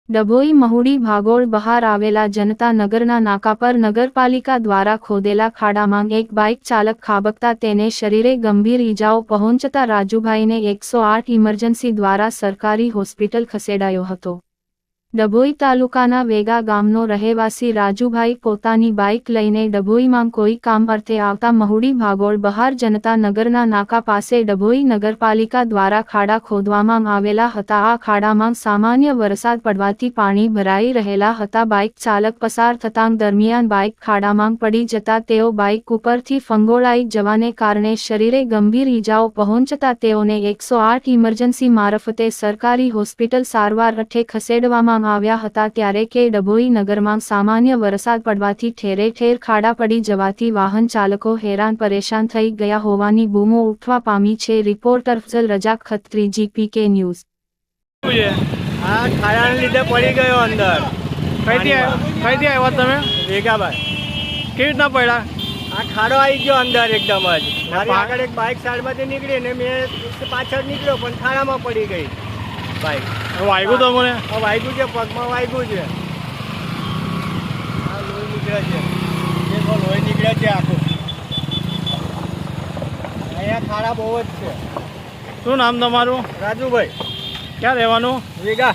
ડભોઈ મહુડી ભાગોળ બહાર આવેલા જનતા નગરના નાકા પર નગરપાલિકા દ્વારા ખોદેલા ખાડામાં એક બાઇક ચાલક ખાબકતા તેને શરીરે ગંભીર ઈજાઓ પહોંચતા રાજુભાઈને 108 ઇમરજન્સી દ્વારા સરકારી હોસ્પિટલ ખસેડાયો હતો। ડભોઈ તાલુકાના વેગા ગામનો રહેવાસી રાજુભાઈ પોતાની બાઇક લઈને ડભોઈમાં કોઈ કામ અર્થે આવતા મહુડી ભાગોળ બહાર જનતા નગરના નાકા પાસે ડભોઈ નગરપાલિકા દ્વારા ખાડા ખોદવામાં આવેલા હતા। આ ખાડામાં સામાન્ય વરસાદ પડવાથી પાણી ભરાઈ રહેલા હતા। બાઇક ચાલક પસાર થતાં દરમિયાન બાઇક ખાડામાં પડી જતા તેઓ બાઇક ઉપરથી ફંગોળાઈ જવાને કારણે શરીરે ગંભીર ઈજાઓ પહોંચતા તેઓને 108 ઇમરજન્સી મારફતે સરકારી હોસ્પિટલ સારવાર અર્થે ખસેડવામાં આવ્યા હતા। ત્યારે કે ડભોઈ નગરમાં સામાન્ય વરસાદ પડવાથી ઠેરે ઠેર ખાડા પડી જવાથી વાહન ચાલકો હેરાન પરેશાન થઈ ગયા હોવાની બૂમો ઉઠવા પામી છે। Reporter Fazal Razak Khatri GPK news. આ ખાડાને લીધે પડી ગયો અંદર। કઈથી આવ્યા તમે? વેગાભાઈ કેવી રીતના પડ્યા? આ ખાડો આવી ગયો અંદર એકદમ જ। મારી આગળ એક બાઇક સાઈડમાંથી નીકળી ને મેં પાછળ નીકળ્યો પણ ખાડામાં પડી ગઈ બાઇક। વાગ્યું તો મને? વાગ્યું છે, પગમાં વાગ્યું છે। આ લોહી નીકળે છે, લોહી નીકળે છે આખું। અહીંયા ખાડા બહુ જ છે। શું નામ તમારું? રાજુભાઈ। ક્યાં રહેવાનું? વેગા।